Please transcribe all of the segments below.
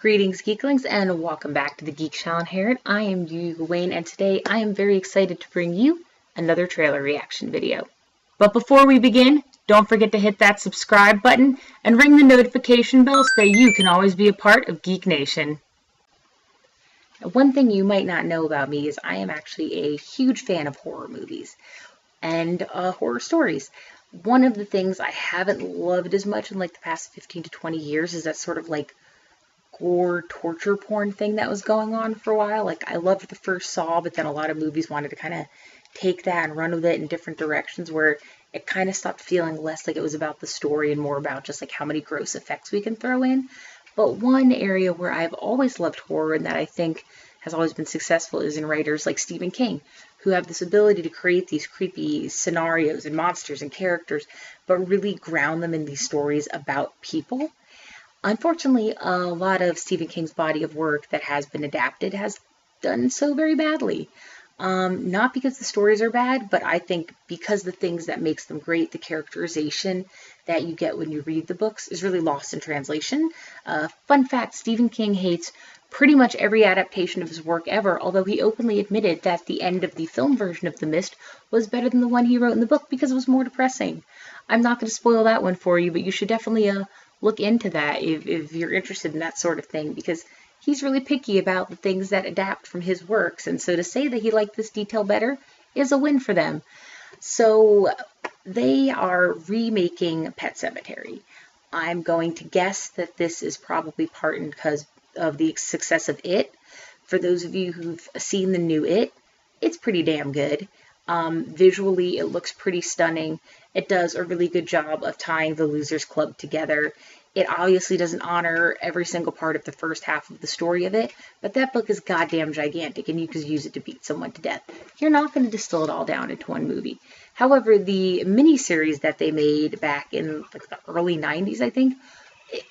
Greetings, Geeklings, and welcome back to the Geek Channel here. I am YuYu, and today I am very excited to bring you another trailer reaction video. But before we begin, don't forget to hit that subscribe button and ring the notification bell so that you can always be a part of Geek Nation. One thing you might not know about me is I am actually a huge fan of horror movies and horror stories. One of the things I haven't loved as much in like the past 15 to 20 years is that sort of like gore torture porn thing that was going on for a while. Like, I loved the first Saw, but then a lot of movies wanted to kind of take that and run with it in different directions, where it kind of stopped feeling less like it was about the story and more about just like how many gross effects we can throw in. But one area where I've always loved horror and that I think has always been successful is in writers like Stephen King, who have this ability to create these creepy scenarios and monsters and characters, but really ground them in these stories about people. Unfortunately, a lot of Stephen King's body of work that has been adapted has done so very badly. Not because the stories are bad, but I think because the things that makes them great, the characterization that you get when you read the books, is really lost in translation. Fun fact, Stephen King hates pretty much every adaptation of his work ever, although he openly admitted that the end of the film version of The Mist was better than the one he wrote in the book because it was more depressing. I'm not going to spoil that one for you, but you should definitely look into that if you're interested in that sort of thing, because he's really picky about the things that adapt from his works, and so to say that he liked this detail better is a win for them. So they are remaking Pet Sematary. I'm going to guess that this is probably part and because of the success of It. For those of you who've seen the new It, it's pretty damn good. Visually, it looks pretty stunning. It does a really good job of tying the Losers Club together. It obviously doesn't honor every single part of the first half of the story of it, but that book is goddamn gigantic, and you could use it to beat someone to death. You're not going to distill it all down into one movie. However, the miniseries that they made back in like the early 90s, I think,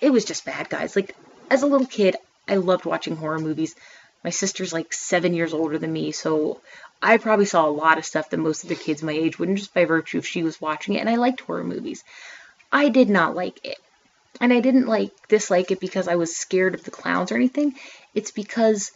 it was just bad, guys. Like, as a little kid, I loved watching horror movies. My sister's like 7 years older than me, so I probably saw a lot of stuff that most of the kids my age wouldn't, just by virtue of she was watching it, and I liked horror movies. I did not like it. And I didn't dislike it because I was scared of the clowns or anything. It's because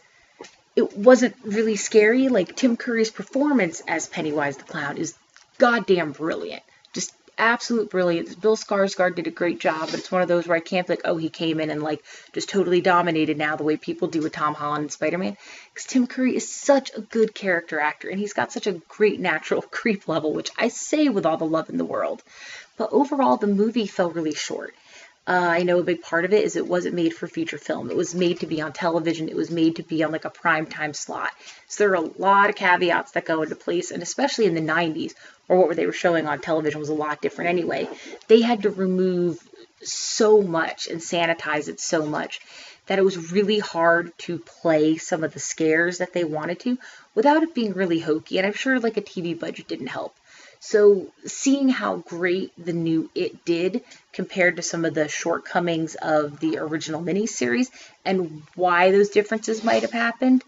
it wasn't really scary. Like, Tim Curry's performance as Pennywise the Clown is goddamn brilliant. Just absolute brilliance. Bill Skarsgård did a great job, but it's one of those where I can't be like, oh, he came in and like just totally dominated now the way people do with Tom Holland and Spider-Man. Because Tim Curry is such a good character actor, and he's got such a great natural creep level, which I say with all the love in the world. But overall, the movie fell really short. I know a big part of it is it wasn't made for feature film. It was made to be on television. It was made to be on like a prime time slot. So there are a lot of caveats that go into place, and especially in the 90s, or what they were showing on television was a lot different anyway. They had to remove so much and sanitize it so much that it was really hard to play some of the scares that they wanted to without it being really hokey. And I'm sure like a TV budget didn't help. So seeing how great the new It did compared to some of the shortcomings of the original miniseries and why those differences might have happened,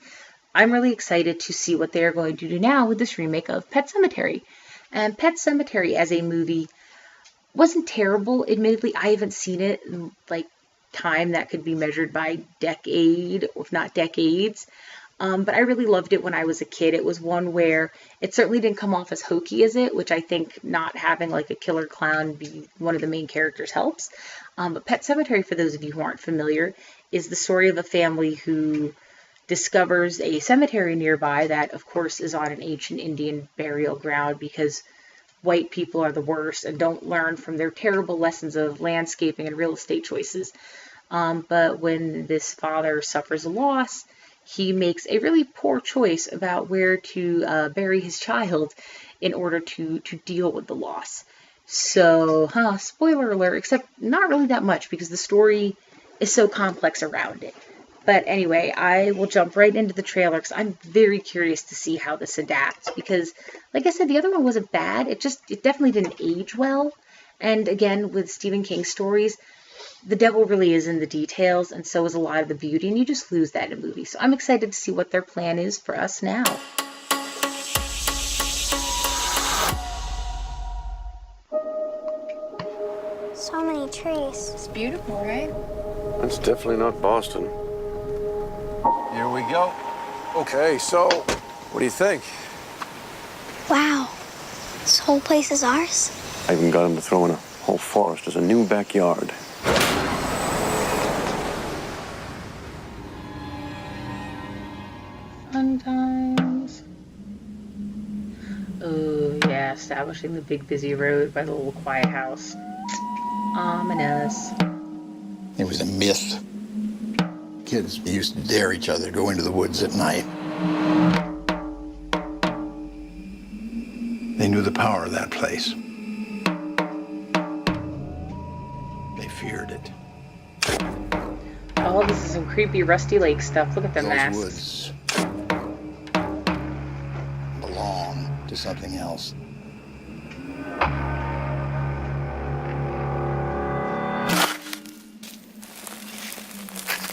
I'm really excited to see what they're going to do now with this remake of Pet Sematary. And Pet Sematary as a movie wasn't terrible. Admittedly, I haven't seen it in like time that could be measured by decade, if not decades. But I really loved it when I was a kid. It was one where it certainly didn't come off as hokey as it, which I think not having like a killer clown be one of the main characters helps. But Pet Sematary, for those of you who aren't familiar, is the story of a family who discovers a cemetery nearby that, of course, is on an ancient Indian burial ground because white people are the worst and don't learn from their terrible lessons of landscaping and real estate choices. But when this father suffers a loss, he makes a really poor choice about where to bury his child in order to deal with the loss. So, spoiler alert, except not really that much because the story is so complex around it. But anyway, I will jump right into the trailer because I'm very curious to see how this adapts. Because, like I said, the other one wasn't bad. It definitely didn't age well. And again, with Stephen King stories, the devil really is in the details, and so is a lot of the beauty, and you just lose that in a movie. So I'm excited to see what their plan is for us now. So many trees. It's beautiful, right? It's definitely not Boston. Here we go. Okay, so what do you think? Wow. This whole place is ours? I even got him to throw in a whole forest as a new backyard. Fun times. Oh, yeah, establishing the big busy road by the little quiet house. Ominous. It was a myth. Kids used to dare each other to go into the woods at night. They knew the power of that place. They feared it. Oh, this is some creepy Rusty Lake stuff. Look at the masks. Those woods belong to something else.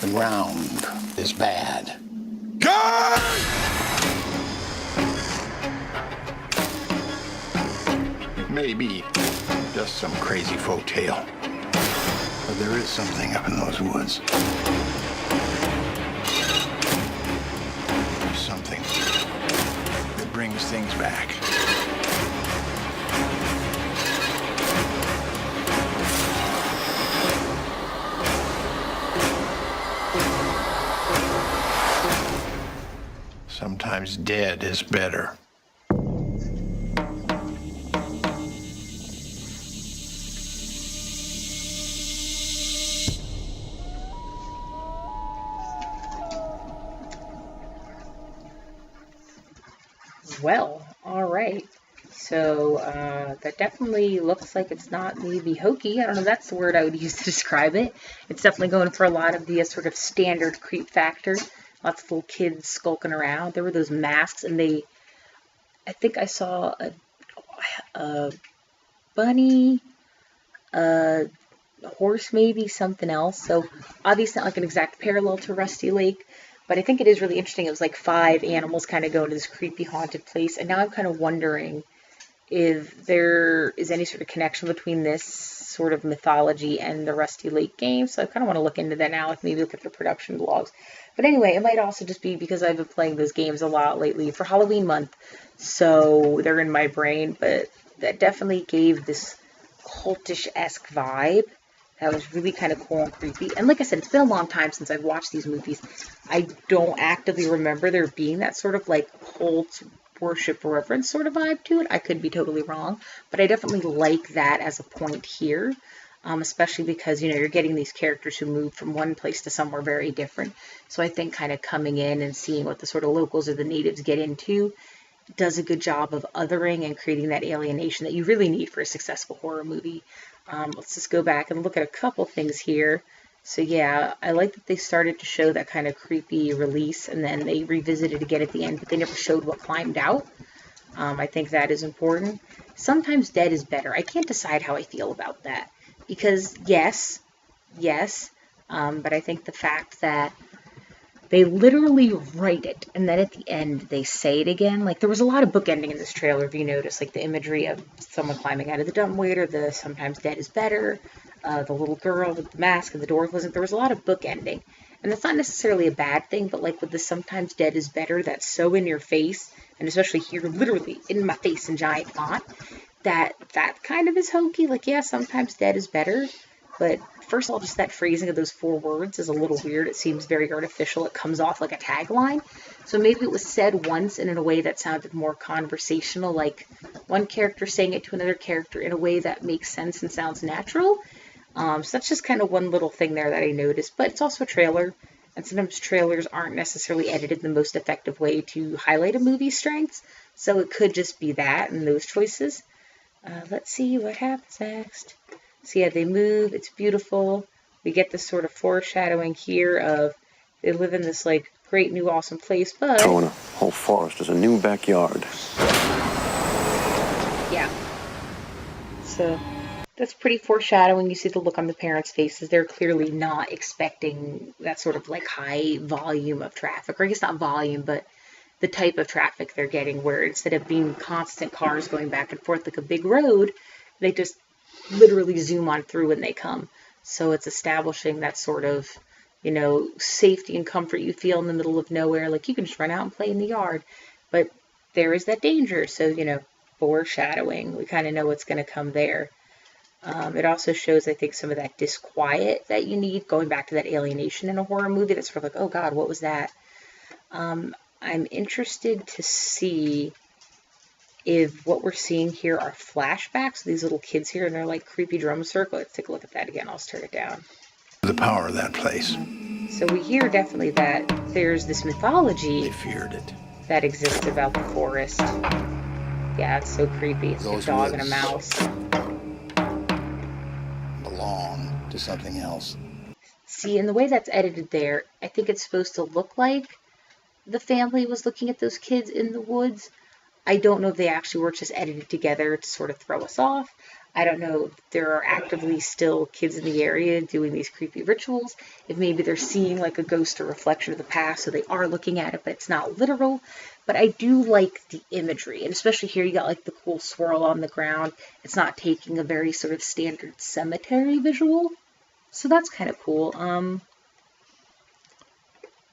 The ground is bad. God! Maybe just some crazy folk tale. But there is something up in those woods. There's something that brings things back. Sometimes dead is better. Well, alright. So, that definitely looks like it's not maybe hokey. I don't know, that's the word I would use to describe it. It's definitely going for a lot of the sort of standard creep factor. Lots of little kids skulking around. There were those masks, and I think I saw a bunny, a horse maybe, something else. So, obviously not like an exact parallel to Rusty Lake, but I think it is really interesting. It was like 5 animals kind of going to this creepy haunted place, and now I'm kind of wondering if there is any sort of connection between this sort of mythology and the Rusty Lake game. So I kind of want to look into that now, like maybe look at the production blogs. But anyway, it might also just be because I've been playing those games a lot lately for Halloween month, so they're in my brain. But that definitely gave this cultish-esque vibe. That was really kind of cool and creepy. And like I said, it's been a long time since I've watched these movies. I don't actively remember there being that sort of like cult worship reverence sort of vibe to it. I could be totally wrong, but I definitely like that as a point here, especially because, you know, you're getting these characters who move from one place to somewhere very different. So I think kind of coming in and seeing what the sort of locals or the natives get into does a good job of othering and creating that alienation that you really need for a successful horror movie. Let's just go back and look at a couple things here. So yeah, I like that they started to show that kind of creepy release, and then they revisited again at the end, but they never showed what climbed out. I think that is important. Sometimes dead is better. I can't decide how I feel about that, because yes, but I think the fact that they literally write it, and then at the end they say it again. Like, there was a lot of bookending in this trailer, if you notice, like the imagery of someone climbing out of the dumbwaiter, the sometimes dead is better, the little girl with the mask and the door wasn't. There was a lot of bookending, and that's not necessarily a bad thing, but like with the sometimes dead is better, that's so in your face, and especially here, literally in my face in giant font, that kind of is hokey. Like, yeah, sometimes dead is better, but first of all, just that phrasing of those 4 words is a little weird. It seems very artificial. It comes off like a tagline. So maybe it was said once and in a way that sounded more conversational, like one character saying it to another character in a way that makes sense and sounds natural. So that's just kind of one little thing there that I noticed. But it's also a trailer, and sometimes trailers aren't necessarily edited the most effective way to highlight a movie's strengths. So it could just be that and those choices. Let's see what happens next. So yeah, they move. It's beautiful. We get this sort of foreshadowing here of they live in this like great new awesome place, but Throwing a whole forest as a new backyard. Yeah. So that's pretty foreshadowing. You see the look on the parents' faces. They're clearly not expecting that sort of like high volume of traffic, or I guess not volume, but the type of traffic they're getting, where instead of being constant cars going back and forth like a big road, they just literally zoom on through when they come. So it's establishing that sort of, you know, safety and comfort you feel in the middle of nowhere. Like, you can just run out and play in the yard, but there is that danger. So, you know, foreshadowing, we kind of know what's going to come there. It also shows, I think, some of that disquiet that you need, going back to that alienation in a horror movie. That's sort of like, oh God, what was that? I'm interested to see if what we're seeing here are flashbacks. These little kids here, and they're like creepy drum circle. Let's take a look at that again. I'll turn it down. The power of that place. So we hear definitely that there's this mythology They feared it. that exists about the forest. Yeah, it's so creepy. It's a dog and a mouse. Belong to something else. See, in the way that's edited there, I think it's supposed to look like the family was looking at those kids in the woods. I don't know if they actually were just edited together to sort of throw us off. I don't know if there are actively still kids in the area doing these creepy rituals. If maybe they're seeing like a ghost or reflection of the past, so they are looking at it, but it's not literal. But I do like the imagery, and especially here you got like the cool swirl on the ground. It's not taking a very sort of standard cemetery visual. So that's kind of cool. Let's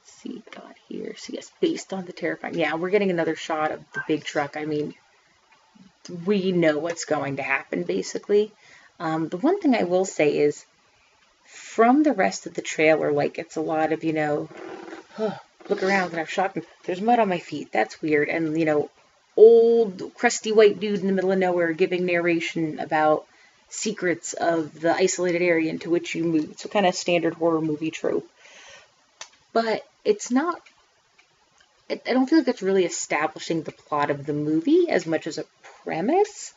see, got here. So yes, based on the terrifying. Yeah, we're getting another shot of the big truck. I mean, we know what's going to happen, basically. The one thing I will say is, from the rest of the trailer, like, it's a lot of, you know, oh, look around and I'm shocked. There's mud on my feet. That's weird. And, you know, old, crusty white dude in the middle of nowhere giving narration about secrets of the isolated area into which you move. It's a kind of standard horror movie trope. But it's not, I don't feel like it's really establishing the plot of the movie as much as a premise.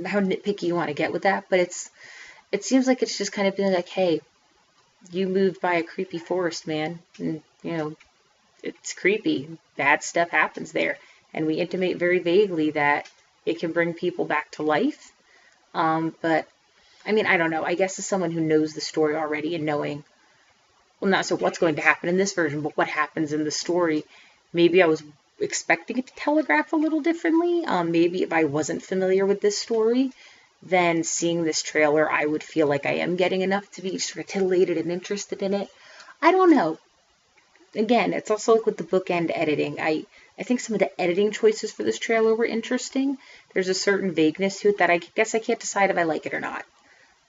How nitpicky you want to get with that, but it seems like it's just kind of being like, hey, you moved by a creepy forest, man, and, you know, it's creepy. Bad stuff happens there. And we intimate very vaguely that it can bring people back to life. But, I mean, I don't know. I guess as someone who knows the story already and knowing, well, not so what's going to happen in this version, but what happens in the story, maybe I was expecting it to telegraph a little differently. Maybe if I wasn't familiar with this story, then seeing this trailer, I would feel like I am getting enough to be sort of titillated and interested in it. I don't know. Again, it's also like with the bookend editing. I think some of the editing choices for this trailer were interesting. There's a certain vagueness to it that I guess I can't decide if I like it or not.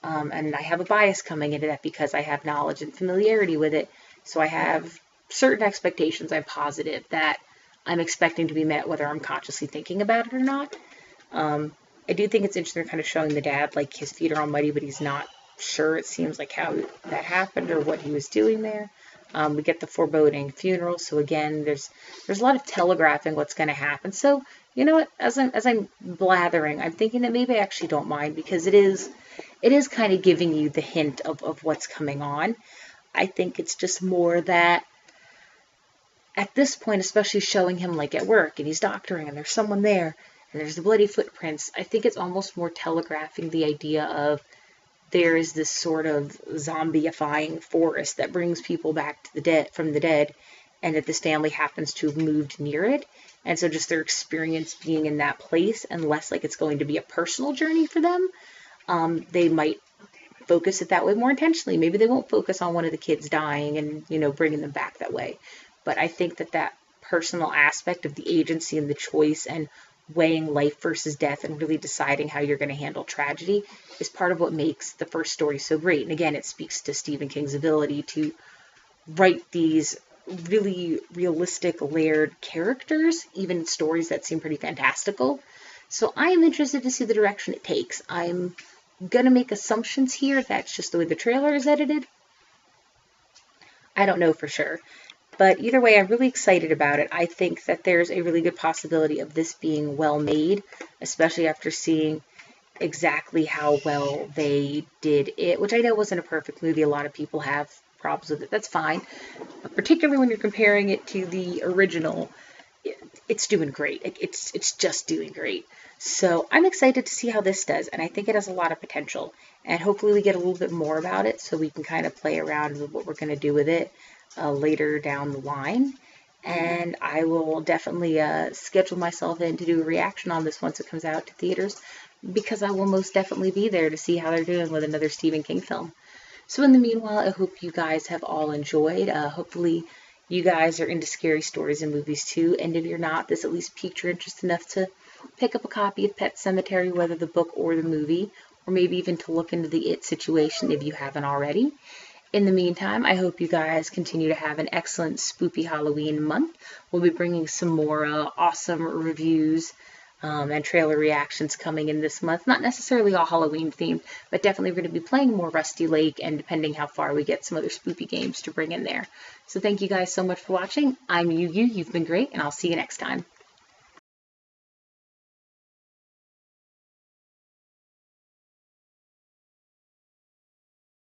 And I have a bias coming into that because I have knowledge and familiarity with it. So I have certain expectations I'm positive that I'm expecting to be met whether I'm consciously thinking about it or not. I do think it's interesting kind of showing the dad, like, his feet are all muddy, but he's not sure, it seems like, how that happened or what he was doing there. We get the foreboding funeral, so again, there's a lot of telegraphing what's going to happen. So, you know what, as I'm blathering, I'm thinking that maybe I actually don't mind, because it is kind of giving you the hint of what's coming on. I think it's just more that at this point, especially showing him like at work and he's doctoring and there's someone there and there's the bloody footprints, I think it's almost more telegraphing the idea of there is this sort of zombieifying forest that brings people back to the dead from the dead, and that this family happens to have moved near it. And so just their experience being in that place, and less like it's going to be a personal journey for them, they might focus it that way more intentionally. Maybe they won't focus on one of the kids dying and, you know, bringing them back that way. But I think that personal aspect of the agency and the choice and weighing life versus death and really deciding how you're going to handle tragedy is part of what makes the first story so great. And again, it speaks to Stephen King's ability to write these really realistic, layered characters, even stories that seem pretty fantastical. So I am interested to see the direction it takes. I'm going to make assumptions here. That's just the way the trailer is edited. I don't know for sure. But either way, I'm really excited about it. I think that there's a really good possibility of this being well made, especially after seeing exactly how well they did it, which I know wasn't a perfect movie. A lot of people have problems with it. That's fine. But particularly when you're comparing it to the original, it's doing great. It's just doing great. So I'm excited to see how this does, and I think it has a lot of potential. And hopefully we get a little bit more about it so we can kind of play around with what we're going to do with it later down the line. And I will definitely schedule myself in to do a reaction on this once it comes out to theaters, because I will most definitely be there to see how they're doing with another Stephen King film. So in the meanwhile, I hope you guys have all enjoyed. Hopefully you guys are into scary stories and movies too, and if you're not, this at least piqued your interest enough to pick up a copy of Pet Sematary, whether the book or the movie, or maybe even to look into the It situation if you haven't already. In the meantime, I hope you guys continue to have an excellent spoopy Halloween month. We'll be bringing some more awesome reviews and trailer reactions coming in this month. Not necessarily all Halloween themed, but definitely we're going to be playing more Rusty Lake, and depending how far we get, some other spoopy games to bring in there. So thank you guys so much for watching. I'm YuYu. You've been great, and I'll see you next time.